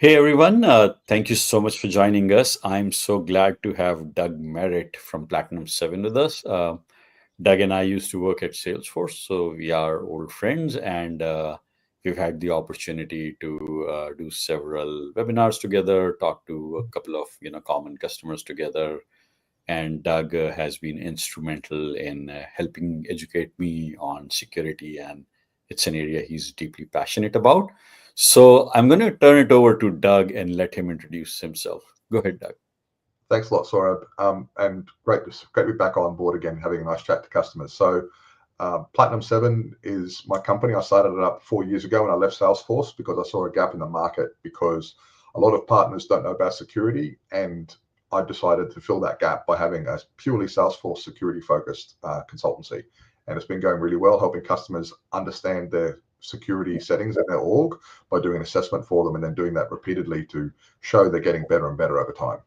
Hey everyone, thank you so much for joining us. I'm so glad to have Doug Merrett from Platinum 7 with us. Doug and I used to work at Salesforce, so we are old friends, and we've had the opportunity to do several webinars together, talk to a couple of common customers together. And Doug has been instrumental in helping educate me on security, and it's an area he's deeply passionate about. So I'm going to turn it over to Doug and let him introduce himself. Go ahead, Doug. Thanks a lot, Saurabh. And great to be back on board again, having a nice chat to customers. Platinum 7 is my company. I started it up 4 years ago when I left Salesforce because I saw a gap in the market because a lot of partners don't know about security. And I decided to fill that gap by having a purely Salesforce security focused consultancy. And it's been going really well, helping customers understand their security settings in their org by doing an assessment for them and then doing that repeatedly to show they're getting better and better over time.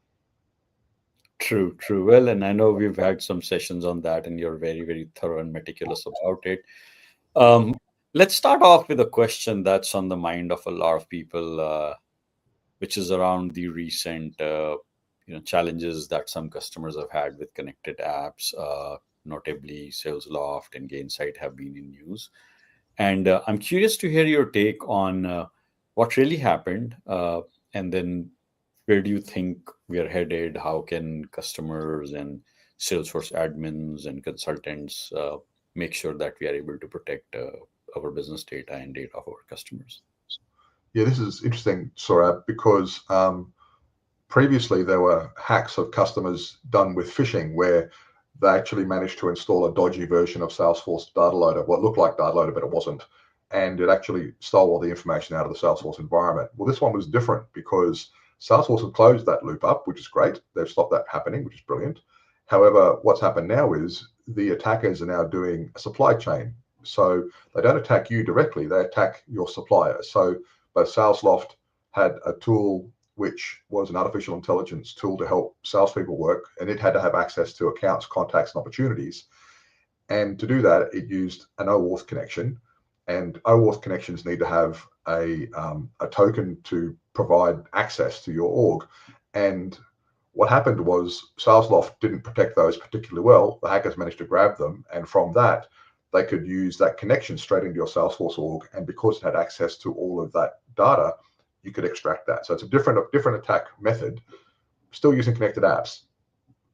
True, true. Well, and I know we've had some sessions on that, and you're very, very thorough and meticulous about it. Um, let's start off with a question that's on the mind of a lot of people, which is around the recent, challenges that some customers have had with connected apps. Notably, SalesLoft and Gainsight have been in news. And I'm curious to hear your take on what really happened, and then where do you think we are headed? How can customers and Salesforce admins and consultants make sure that we are able to protect our business data and data of our customers? Yeah, this is interesting, Saurabh, because previously there were hacks of customers done with phishing where they actually managed to install a dodgy version of Salesforce data loader, what looked like data loader, but it wasn't. And it actually stole all the information out of the Salesforce environment. Well, this one was different because Salesforce had closed that loop up, which is great. They've stopped that happening, which is brilliant. However, what's happened now is the attackers are now doing a supply chain. So they don't attack you directly, they attack your supplier. So both SalesLoft had a tool which was an artificial intelligence tool to help salespeople work, and it had to have access to accounts, contacts, and opportunities. And to do that, it used an OAuth connection, and OAuth connections need to have a token to provide access to your org. And what happened was SalesLoft didn't protect those particularly well. The hackers managed to grab them, and from that, they could use that connection straight into your Salesforce org. And because it had access to all of that data, you could extract that. So it's a different attack method, still using connected apps,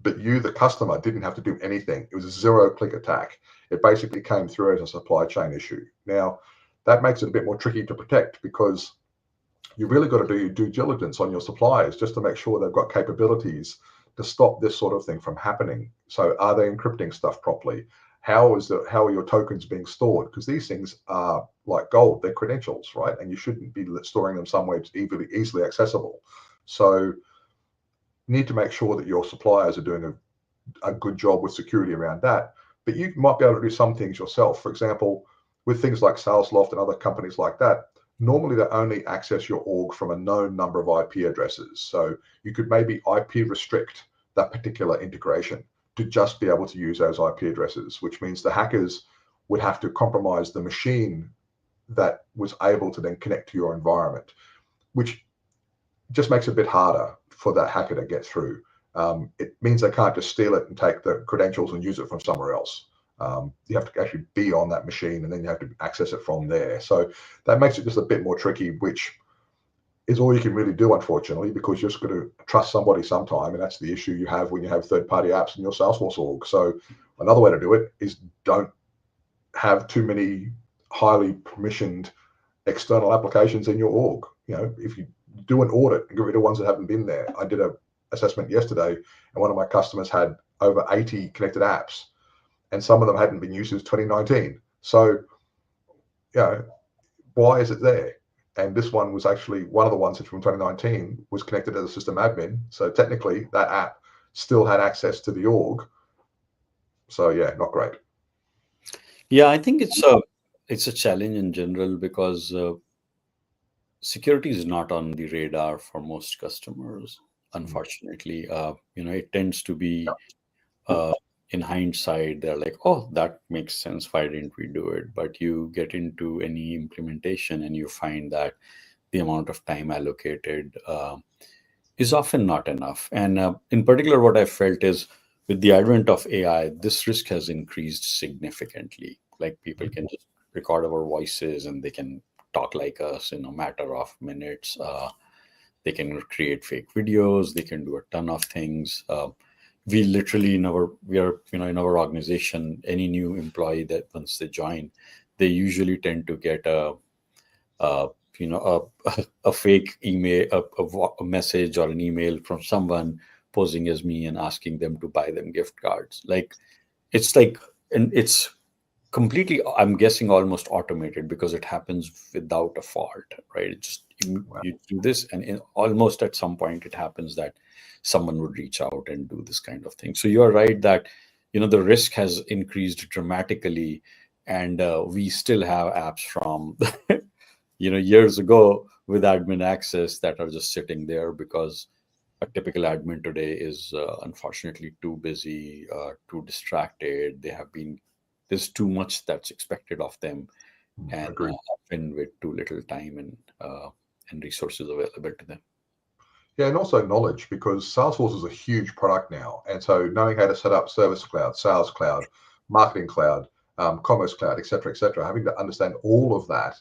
but you, the customer, didn't have to do anything. It was a zero-click attack. It basically came through as a supply chain issue. Now, that makes it a bit more tricky to protect because you really got to do your due diligence on your suppliers just to make sure they've got capabilities to stop this sort of thing from happening. So are they encrypting stuff properly? How are your tokens being stored? Because these things are like gold, they're credentials, right? And you shouldn't be storing them somewhere it's easily accessible. So you need to make sure that your suppliers are doing a good job with security around that. But you might be able to do some things yourself. For example, with things like SalesLoft and other companies like that, normally they only access your org from a known number of IP addresses. So you could maybe IP restrict that particular integration to just be able to use those IP addresses, which means the hackers would have to compromise the machine that was able to then connect to your environment, which just makes it a bit harder for that hacker to get through. It means they can't just steal it and take the credentials and use it from somewhere else. You have to actually be on that machine and then you have to access it from there. So that makes it just a bit more tricky, which is all you can really do, unfortunately, because you're just going to trust somebody sometime. And that's the issue you have when you have third-party apps in your Salesforce org. So another way to do it is don't have too many highly permissioned external applications in your org. If you do an audit and get rid of ones that haven't been there. I did a assessment yesterday, and one of my customers had over 80 connected apps, and some of them hadn't been used since 2019. So, why is it there? And this one was actually one of the ones that's from 2019 was connected as a system admin. So technically, that app still had access to the org. So yeah, not great. Yeah, I think it's a challenge in general because security is not on the radar for most customers. Unfortunately, it tends to be uh, in hindsight, they're like, oh, that makes sense. Why didn't we do it? But you get into any implementation and you find that the amount of time allocated is often not enough. And in particular, what I felt is with the advent of AI, this risk has increased significantly. Like people can just record our voices and they can talk like us in a matter of minutes. They can create fake videos. They can do a ton of things. We literally we are in our organization, any new employee that once they join, they usually tend to get uh, a fake email, a message or an email from someone posing as me and asking them to buy them gift cards. Like it's like, and it's completely, I'm guessing, almost automated because it happens without a fault, right? It just Wow. you do this, and almost at some point it happens that someone would reach out and do this kind of thing. So you are right that the risk has increased dramatically, and we still have apps from years ago with admin access that are just sitting there because a typical admin today is unfortunately too busy, too distracted. They have been There's too much that's expected of them, and Agreed. often with too little time and resources available to them. Yeah, and also knowledge, because Salesforce is a huge product now. And so knowing how to set up Service Cloud, Sales Cloud, Marketing Cloud, Commerce Cloud, et cetera, having to understand all of that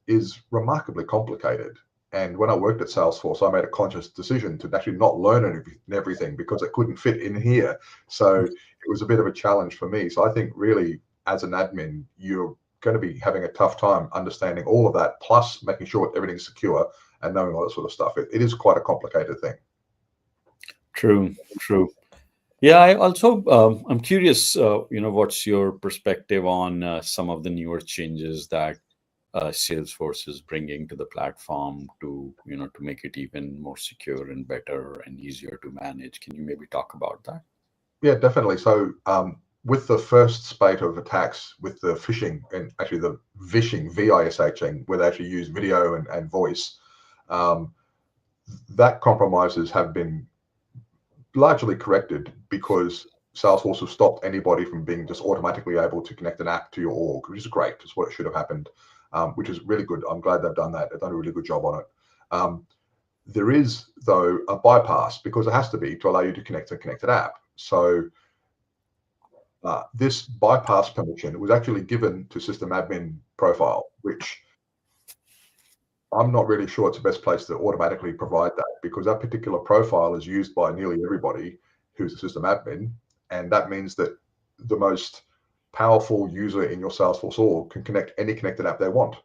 is remarkably complicated. And when I worked at Salesforce, I made a conscious decision to actually not learn everything because it couldn't fit in here. So it was a bit of a challenge for me. So I think really, as an admin, you're going to be having a tough time understanding all of that, plus making sure everything's secure and knowing all that sort of stuff. It is quite a complicated thing. True, true. Yeah, I also I'm curious. What's your perspective on some of the newer changes that Salesforce is bringing to the platform to make it even more secure and better and easier to manage? Can you maybe talk about that? Yeah, definitely. So with the first spate of attacks with the phishing and actually the vishing, VISHing, where they actually use video and voice, um, that compromises have been largely corrected because Salesforce has stopped anybody from being just automatically able to connect an app to your org, which is great. It's what it should have happened, which is really good. I'm glad they've done that. They've done a really good job on it. There is, though, a bypass because it has to be to allow you to connect a connected app. So this bypass permission was actually given to system admin profile, which I'm not really sure it's the best place to automatically provide that because that particular profile is used by nearly everybody who's a system admin. And that means that the most powerful user in your Salesforce org can connect any connected app they want.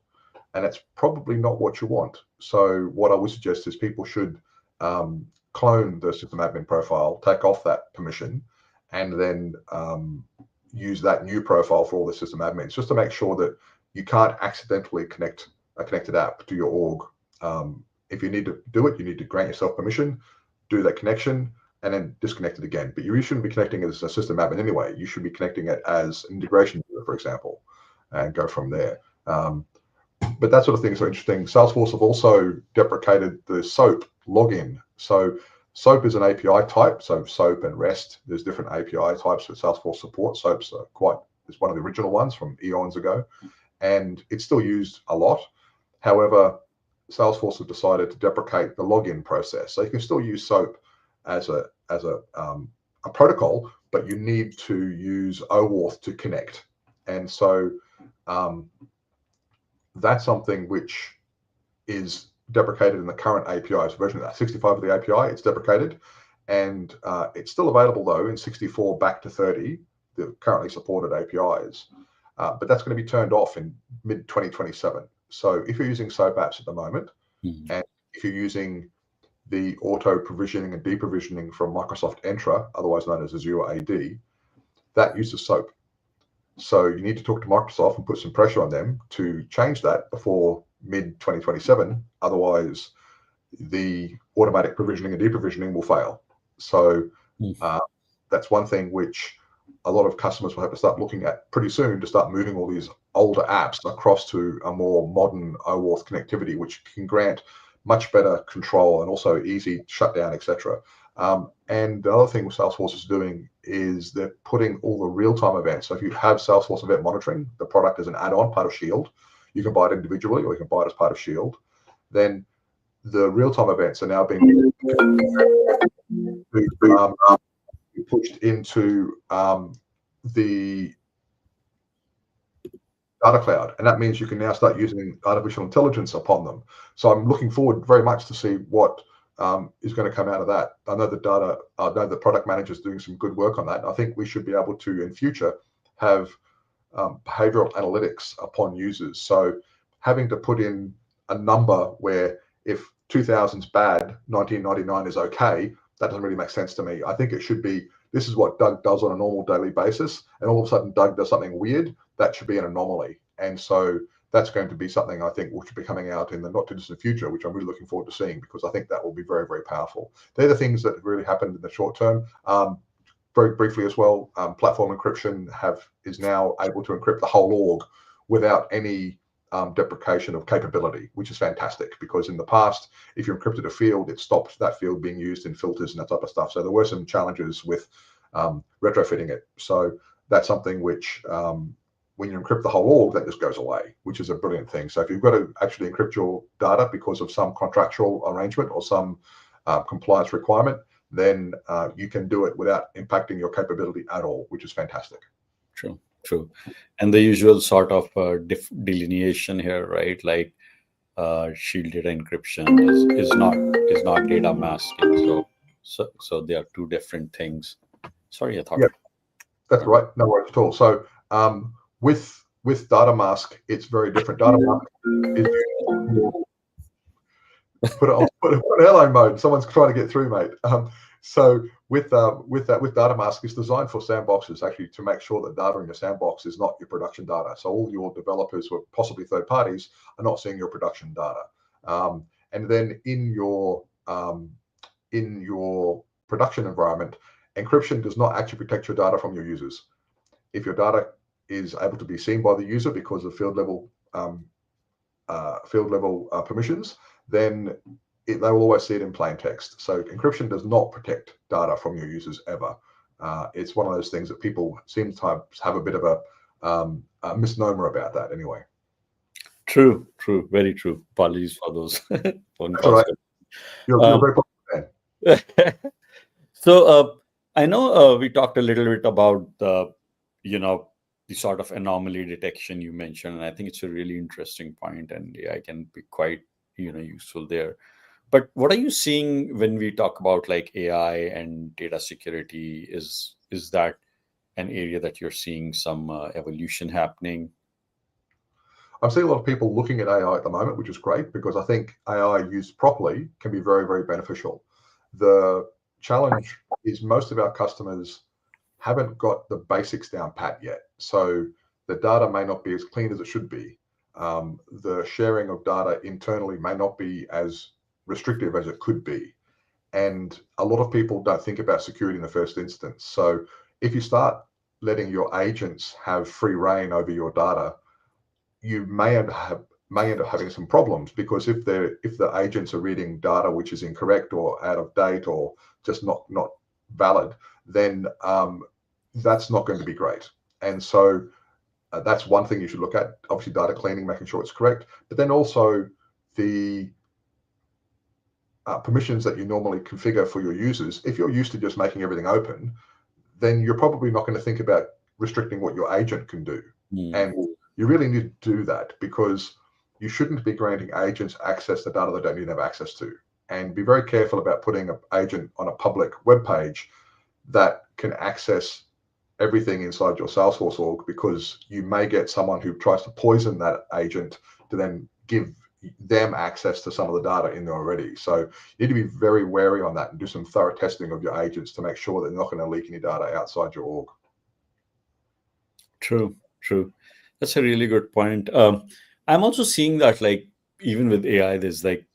And that's probably not what you want. So what I would suggest is people should clone the system admin profile, take off that permission, and then use that new profile for all the system admins, just to make sure that you can't accidentally connect a connected app to your org. If you need to do it, you need to grant yourself permission, do that connection, and then disconnect it again. But you shouldn't be connecting it as a system admin anyway. You should be connecting it as an integration user, for example, and go from there. But that sort of things are interesting. Salesforce have also deprecated the SOAP login. So SOAP is an API type. So SOAP and REST, there's different API types that Salesforce support. SOAP's is one of the original ones from eons ago, and it's still used a lot. However, Salesforce have decided to deprecate the login process. So you can still use SOAP as a protocol, but you need to use OAuth to connect. And so that's something which is deprecated in the current API. So version 65 of the API, it's deprecated. And it's still available, though, in 64 back to 30, the currently supported APIs. But that's going to be turned off in mid-2027. So if you're using SOAP apps at the moment, Mhm. and if you're using the auto provisioning and deprovisioning from Microsoft Entra, otherwise known as Azure AD, that uses SOAP. So you need to talk to Microsoft and put some pressure on them to change that before mid 2027. Otherwise, the automatic provisioning and deprovisioning will fail. So uh, that's one thing which a lot of customers will have to start looking at pretty soon to start moving all these older apps across to a more modern OAuth connectivity, which can grant much better control and also easy shutdown, etc. And the other thing Salesforce is doing is they're putting all the real-time events. So if you have Salesforce Event Monitoring, the product is an add-on, part of Shield. You can buy it individually or you can buy it as part of Shield. then the real-time events are now being um, pushed into the data cloud, and that means you can now start using artificial intelligence upon them. So I'm looking forward very much to see what is going to come out of that. I know the product manager is doing some good work on that. I think we should be able to, in future, have behavioral analytics upon users. So having to put in a number where if 2000 is bad, 1999 is okay, that doesn't really make sense to me. I think it should be, this is what Doug does on a normal daily basis, and all of a sudden Doug does something weird, that should be an anomaly. And so that's going to be something I think which will be coming out in the not too distant future, which I'm really looking forward to seeing, because I think that will be very, very powerful. They're the things that really happened in the short term. Very briefly as well, platform encryption is now able to encrypt the whole org without any deprecation of capability, which is fantastic, because in the past, if you encrypted a field, it stopped that field being used in filters and that type of stuff. So there were some challenges with retrofitting it. So that's something which, when you encrypt the whole org, that just goes away, which is a brilliant thing. So if you've got to actually encrypt your data because of some contractual arrangement or some compliance requirement, then you can do it without impacting your capability at all, which is fantastic. True, true. And the usual sort of delineation here, right? Like shielded encryption is not data masking. So they are two different things. Sorry, I thought. Yeah, that's right. No worries at all. So with data mask, it's very different. Data mask is put it airline mode. Someone's trying to get through, mate. So with data mask, it's designed for sandboxes, actually, to make sure that data in your sandbox is not your production data. So all your developers, or possibly third parties, are not seeing your production data. And then in your production environment, encryption does not actually protect your data from your users. If your data is able to be seen by the user because of field level permissions, then they will always see it in plain text. So encryption does not protect data from your users ever. It's one of those things that people seem to have a bit of a misnomer about that anyway. True, very true. Apologies for those phone That's all calls. right. You're very popular, man. So I know we talked a little bit about you know, the sort of anomaly detection you mentioned, and I think it's a really interesting point, and AI can be quite useful there. But what are you seeing when we talk about like AI and data security? Is that an area that you're seeing some evolution happening? I'm seeing a lot of people looking at AI at the moment, which is great, because I think AI used properly can be very, very beneficial. The challenge is most of our customers haven't got the basics down pat yet. So the data may not be as clean as it should be. The sharing of data internally may not be as restrictive as it could be. And a lot of people don't think about security in the first instance. So if you start letting your agents have free reign over your data, you may end up having some problems, because if the agents are reading data which is incorrect or out of date or just not valid, then that's not going to be great. And so that's one thing you should look at. Obviously, data cleaning, making sure it's correct, but then also the permissions that you normally configure for your users. If you're used to just making everything open, then you're probably not going to think about restricting what your agent can do. And you really need to do that, because you shouldn't be granting agents access to data they don't need to have access to. And be very careful about putting an agent on a public web page that can access everything inside your Salesforce org, because you may get someone who tries to poison that agent to then give them access to some of the data in there already. So you need to be very wary on that and do some thorough testing of your agents to make sure that they're not going to leak any data outside your org. True. That's a really good point. I'm also seeing that, like, even with AI, there's like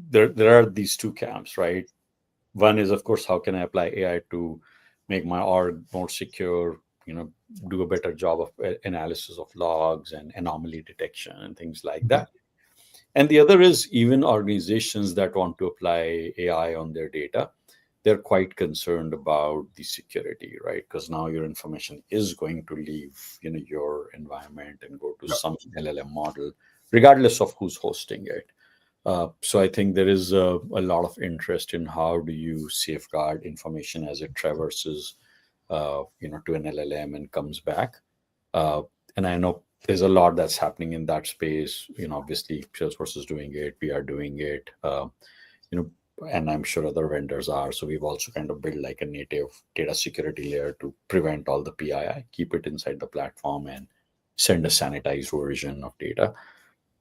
there are these two camps, right? One is, of course, how can I apply AI to make my org more secure? Do a better job of analysis of logs and anomaly detection and things like that. And the other is even organizations that want to apply AI on their data, they're quite concerned about the security, right? Because now your information is going to leave, your environment and go to some LLM model, regardless of who's hosting it. So I think there is a lot of interest in how do you safeguard information as it traverses, to an LLM and comes back. Uh, and I know there's a lot that's happening in that space. Obviously, Salesforce is doing it. We are doing it. You know, and I'm sure other vendors are. So we've also kind of built like a native data security layer to prevent all the PII, keep it inside the platform, and send a sanitized version of data.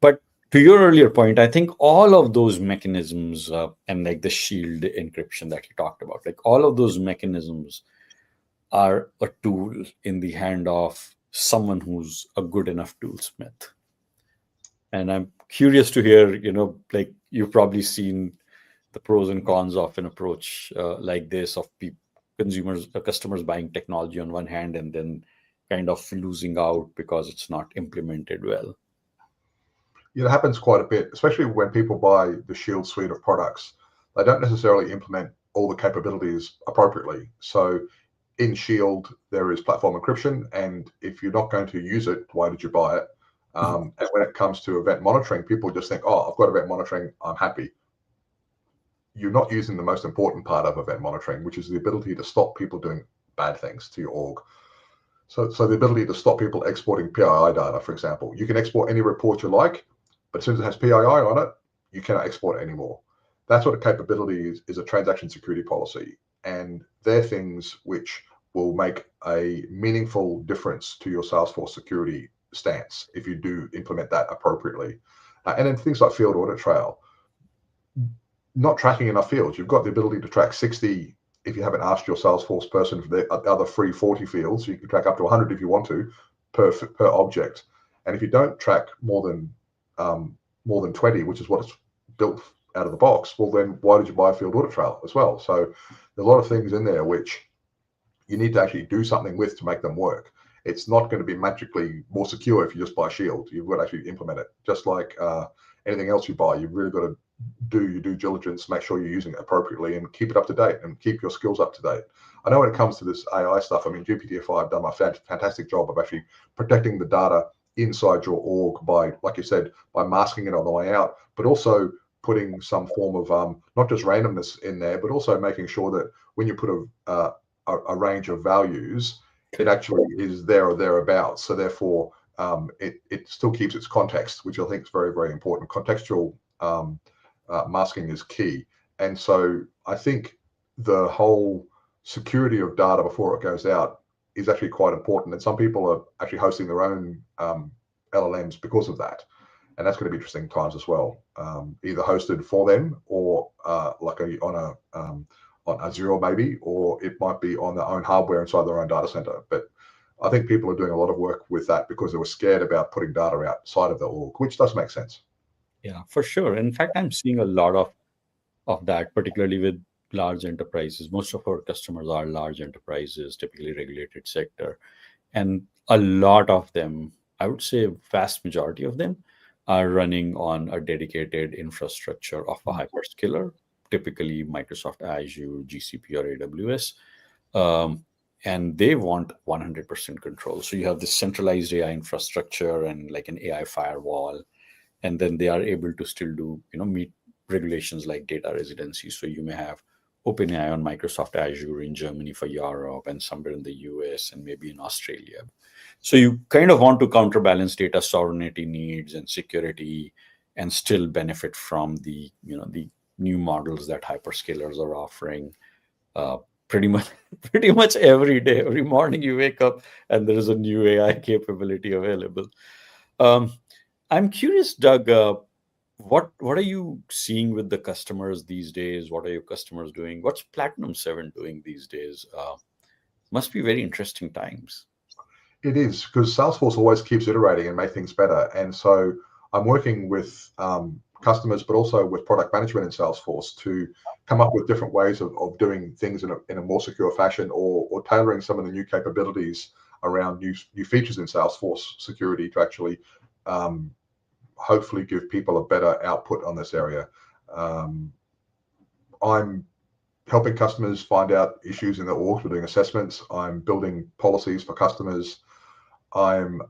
But to your earlier point, I think all of those mechanisms and like the shield encryption that you talked about, like all of those mechanisms are a tool in the hand of someone who's a good enough toolsmith. And I'm curious to hear, like you've probably seen the pros and cons of an approach like this of customers buying technology on one hand and then kind of losing out because it's not implemented well. Yeah, it happens quite a bit, especially when people buy the Shield suite of products. They don't necessarily implement all the capabilities appropriately. So in Shield, there is platform encryption, and if you're not going to use it, why did you buy it? And when it comes to event monitoring, people just think, "Oh, I've got event monitoring, I'm happy." You're not using the most important part of event monitoring, which is the ability to stop people doing bad things to your org. So the ability to stop people exporting PII data, for example, you can export any report you like, but as soon as it has PII on it, you cannot export it anymore. That's what a capability is a transaction security policy. And they're things which will make a meaningful difference to your Salesforce security stance if you do implement that appropriately. And then things like field audit trail, not tracking enough fields. You've got the ability to track 60 if you haven't asked your Salesforce person for the other free 40 fields. So you can track up to 100 if you want to per object. And if you don't track more than 20, which is what it's built out of the box, well then why did you buy a field audit trail as well? So there's a lot of things in there which you need to actually do something with to make them work. It's not going to be magically more secure if you just buy Shield. You've got to actually implement it. Just like anything else you buy, you've really got to do your due diligence, make sure you're using it appropriately, and keep it up to date and keep your skills up to date. I know when it comes to this AI stuff, I mean, GPT-5 have done a fantastic job of actually protecting the data inside your org by, like you said, by masking it on the way out, but also putting some form of not just randomness in there, but also making sure that when you put a range of values, it actually is there or thereabouts. So therefore, it still keeps its context, which I think is very, very important. Contextual masking is key. And so I think the whole security of data before it goes out is actually quite important. And some people are actually hosting their own LLMs because of that. And that's going to be interesting times as well, either hosted for them or like on Azure maybe, or it might be on their own hardware inside their own data center. But I think people are doing a lot of work with that because they were scared about putting data outside of the org, which does make sense. Yeah, for sure. In fact, I'm seeing a lot of that, particularly with large enterprises. Most of our customers are large enterprises, typically regulated sector. And a lot of them, I would say vast majority of them, are running on a dedicated infrastructure of a hyperscaler, typically Microsoft Azure, GCP, or AWS. Um, and they want 100% control. So you have this centralized AI infrastructure and like an AI firewall, and then they are able to still do meet regulations like data residency. So you may have OpenAI on Microsoft Azure in Germany for Europe and somewhere in the US and maybe in Australia. So you kind of want to counterbalance data sovereignty needs and security and still benefit from the new models that hyperscalers are offering. Pretty much pretty much every day, every morning you wake up and there is a new AI capability available. um, I'm curious, Doug, what are you seeing with the customers these days? What are your customers doing? What's Platinum 7 doing these days? Must be very interesting times. It is because Salesforce always keeps iterating and make things better. And so I'm working with customers, but also with product management in Salesforce to come up with different ways of doing things in a more secure fashion, or tailoring some of the new capabilities around new features in Salesforce security to actually um, hopefully give people a better output on this area. Um, I'm helping customers find out issues in their orgs. We're doing assessments. I'm building policies for customers. I'm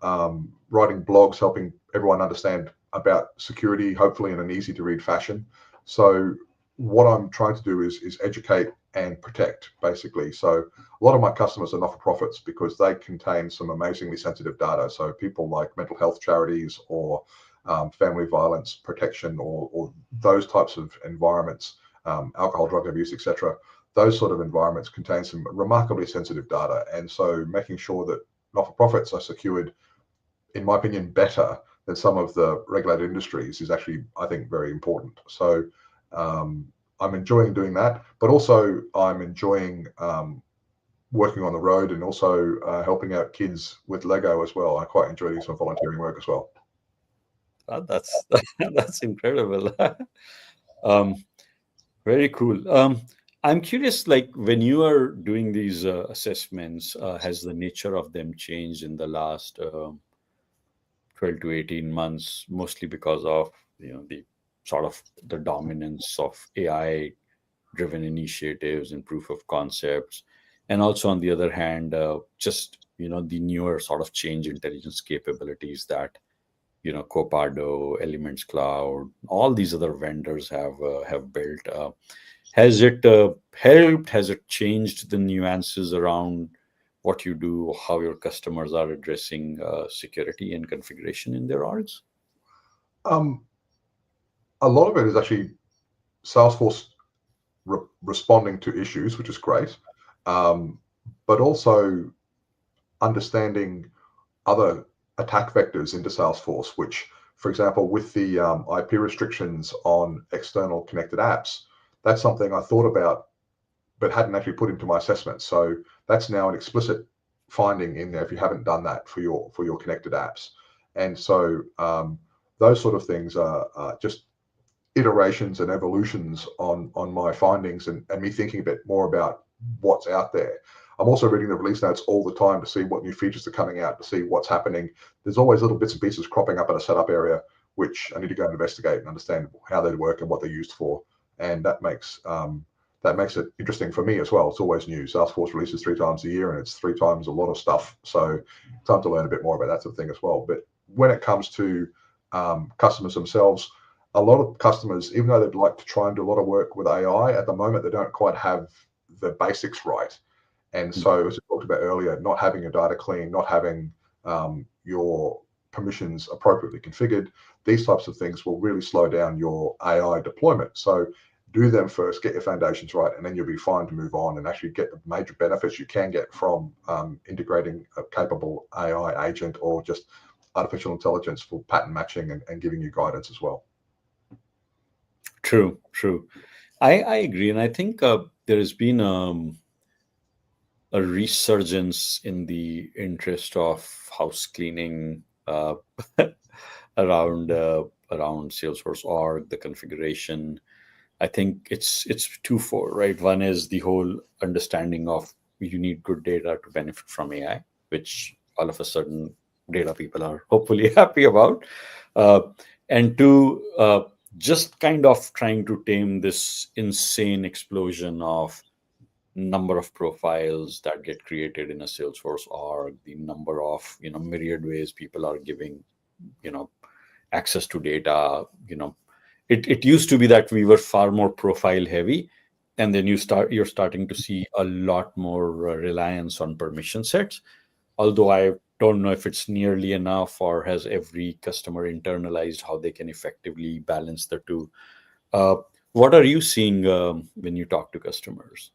writing blogs, helping everyone understand about security, hopefully in an easy to read fashion. So what I'm trying to do is educate and protect, basically. So a lot of my customers are not-for-profits because they contain some amazingly sensitive data. So people like mental health charities or family violence protection or those types of environments, alcohol, drug abuse, etc. Those sort of environments contain some remarkably sensitive data. And so making sure that not-for-profits are secured, in my opinion, better than some of the regulated industries is actually, I think, very important. So I'm enjoying doing that, but also I'm enjoying working on the road and also helping out kids with Lego as well. I quite enjoy doing some volunteering work as well. That's that's incredible. um, Very cool. I'm curious, like when you are doing these assessments, has the nature of them changed in the last 12 to 18 months, mostly because of the sort of the dominance of AI driven initiatives and proof of concepts, and also on the other hand, just the newer sort of change intelligence capabilities that Copado, Elements Cloud, all these other vendors have built. Has it helped? Has it changed the nuances around what you do, how your customers are addressing security and configuration in their orgs? Um, a lot of it is actually Salesforce responding to issues, which is great, um, but also understanding other attack vectors into Salesforce, which, for example, with the IP restrictions on external connected apps, that's something I thought about but hadn't actually put into my assessment. So that's now an explicit finding in there if you haven't done that for your connected apps. And so those sort of things are just iterations and evolutions on my findings and me thinking a bit more about what's out there. I'm also reading the release notes all the time to see what new features are coming out, to see what's happening. There's always little bits and pieces cropping up in a setup area, which I need to go and investigate and understand how they work and what they're used for. And that makes it interesting for me as well. It's always new. Salesforce releases 3 times a year, and it's 3 times a lot of stuff. So time to learn a bit more about that sort of thing as well. But when it comes to customers themselves, a lot of customers, even though they'd like to try and do a lot of work with AI, at the moment they don't quite have the basics right. And so, as I talked about earlier, not having your data clean, not having your permissions appropriately configured, these types of things will really slow down your AI deployment. So do them first, get your foundations right, and then you'll be fine to move on and actually get the major benefits you can get from integrating a capable AI agent or just artificial intelligence for pattern matching and giving you guidance as well. True, true. I agree, and I think there has been a resurgence in the interest of house cleaning around around Salesforce org, the configuration. I think it's twofold, right? One is the whole understanding of you need good data to benefit from AI, which all of a sudden data people are hopefully happy about, uh, and two, just kind of trying to tame this insane explosion of number of profiles that get created in a Salesforce org, the number of myriad ways people are giving you know access to data. It used to be that we were far more profile heavy, and then you're starting to see a lot more reliance on permission sets, although I don't know if it's nearly enough or has every customer internalized how they can effectively balance the two. uh, what are you seeing when you talk to customers?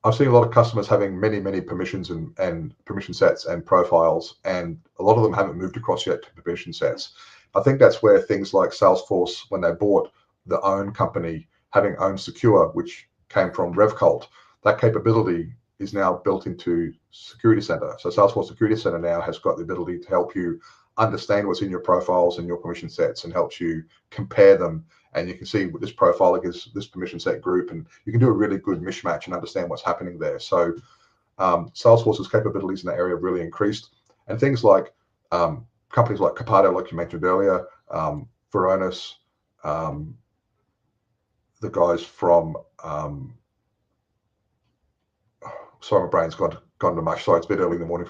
I've seen a lot of customers having many permissions and permission sets and profiles, and a lot of them haven't moved across yet to permission sets. I think that's where things like Salesforce, when they bought the own company, having own secure, which came from RevCult, that capability is now built into Security Center. So Salesforce Security Center now has got the ability to help you understand what's in your profiles and your permission sets and helps you compare them, and you can see what this profile against this permission set group, and you can do a really good mismatch and understand what's happening there. So Salesforce's capabilities in that area have really increased, and things like companies like Copado, like you mentioned earlier, Varonis, um, the guys from sorry, my brain's gone to mush. Sorry, it's a bit early in the morning.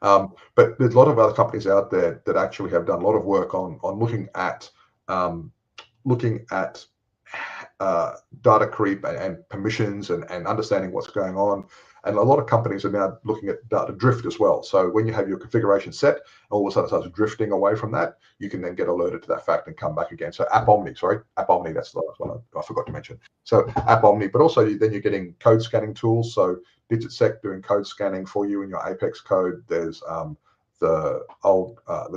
But there's a lot of other companies out there that actually have done a lot of work on um, looking at data creep and permissions and understanding what's going on. And a lot of companies are now looking at data drift as well. So when you have your configuration set, all of a sudden it starts drifting away from that, you can then get alerted to that fact and come back again. So App Omni, that's the last one I forgot to mention. So App Omni, but also then you're getting code scanning tools. So DigitSec doing code scanning for you in your Apex code. There's the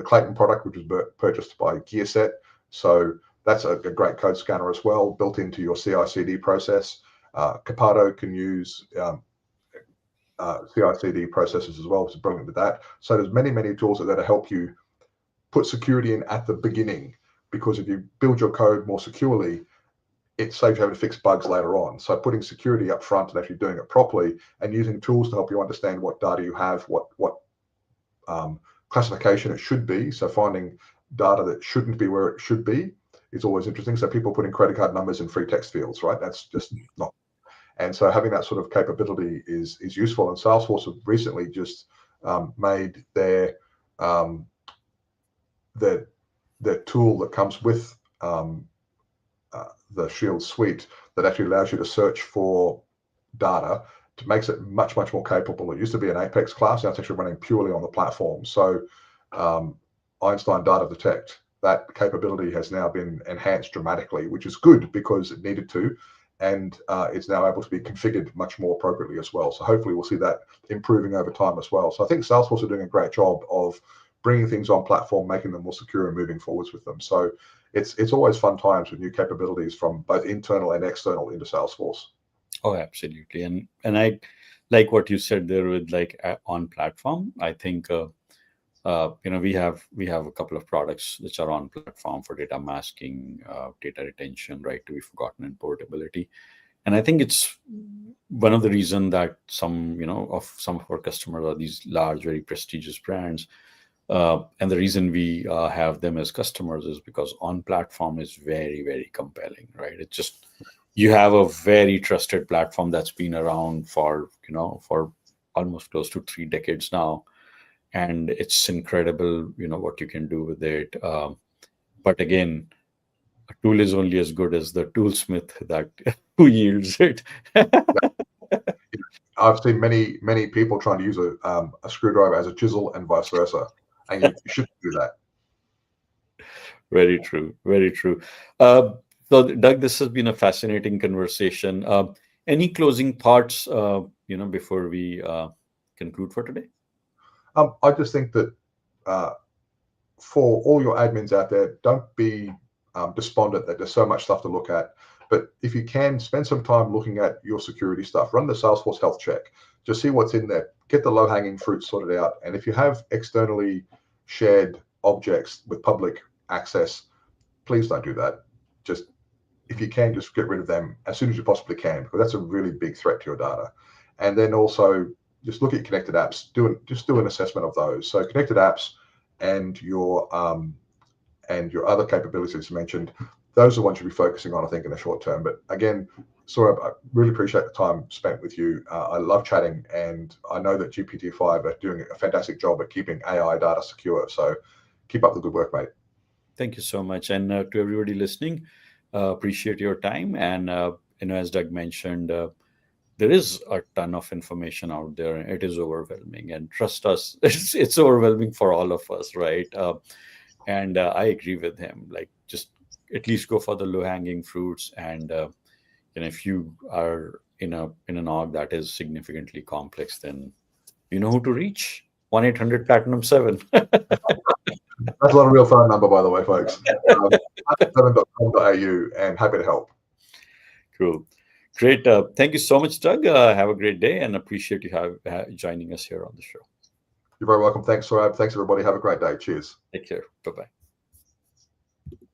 Clayton product, which was purchased by GearSet. So that's a great code scanner as well, built into your CI/CD process. Capado can use CI/CD processes as well, which is brilliant with that. So there's many tools that help you put security in at the beginning, because if you build your code more securely, it saves you having to fix bugs later on. So putting security up front and actually doing it properly and using tools to help you understand what data you have, what classification it should be. So finding data that shouldn't be where it should be is always interesting. So people putting credit card numbers in free text fields, right? That's just not. And so having that sort of capability is useful. And Salesforce have recently just made um, their tool that comes with the Shield suite that actually allows you to search for data, to makes it much more capable. It used to be an Apex class, now it's actually running purely on the platform. So Einstein Data Detect, that capability has now been enhanced dramatically, which is good because it needed to, and it's now able to be configured much more appropriately as well. So hopefully we'll see that improving over time as well. So I think Salesforce are doing a great job of bringing things on platform, making them more secure and moving forwards with them. So it's always fun times with new capabilities from both internal and external into Salesforce. Oh, absolutely. And I like what you said there with like on platform. I think we have a couple of products which are on platform for data masking, data retention, right to be forgotten, and portability. And I think it's one of the reason that some of our customers are these large, very prestigious brands. And the reason we have them as customers is because on platform is very compelling, right? It's just, you have a very trusted platform that's been around for almost close to 3 decades now, and it's incredible, what you can do with it. But again, a tool is only as good as the toolsmith that who yields it. I've seen many people trying to use a screwdriver as a chisel and vice versa, and you shouldn't do that. Very true. Very true. Uh, so, Doug, this has been a fascinating conversation. Any closing thoughts, before we conclude for today? I just think that uh, for all your admins out there, don't be despondent that there's so much stuff to look at. But if you can, spend some time looking at your security stuff. Run the Salesforce health check. Just see what's in there. Get the low-hanging fruit sorted out. And if you have externally shared objects with public access, please don't do that. Just, if you can, just get rid of them as soon as you possibly can, because that's a really big threat to your data. And then also just look at connected apps. Just do an assessment of those. So connected apps and your other capabilities mentioned, those are the ones you'll be focusing on, I think, in the short term. But again, Saurabh, I really appreciate the time spent with you. I love chatting, and I know that GPT-5 are doing a fantastic job at keeping AI data secure. So keep up the good work, mate. Thank you so much. And to everybody listening, appreciate your time. And, as Doug mentioned, there is a ton of information out there, and it is overwhelming. And trust us, it's overwhelming for all of us, right? And I agree with him. Like, just at least go for the low hanging fruits. And if you are in an org that is significantly complex, then you know who to reach. 1-800-Platinum 7. That's not a real phone number, by the way, folks. 7.com.au, and happy to help. Cool. Great. Thank you so much, Doug. Have a great day, and appreciate you joining us here on the show. You're very welcome. Thanks, Saurabh. Thanks, everybody. Have a great day. Cheers. Take care. Bye bye.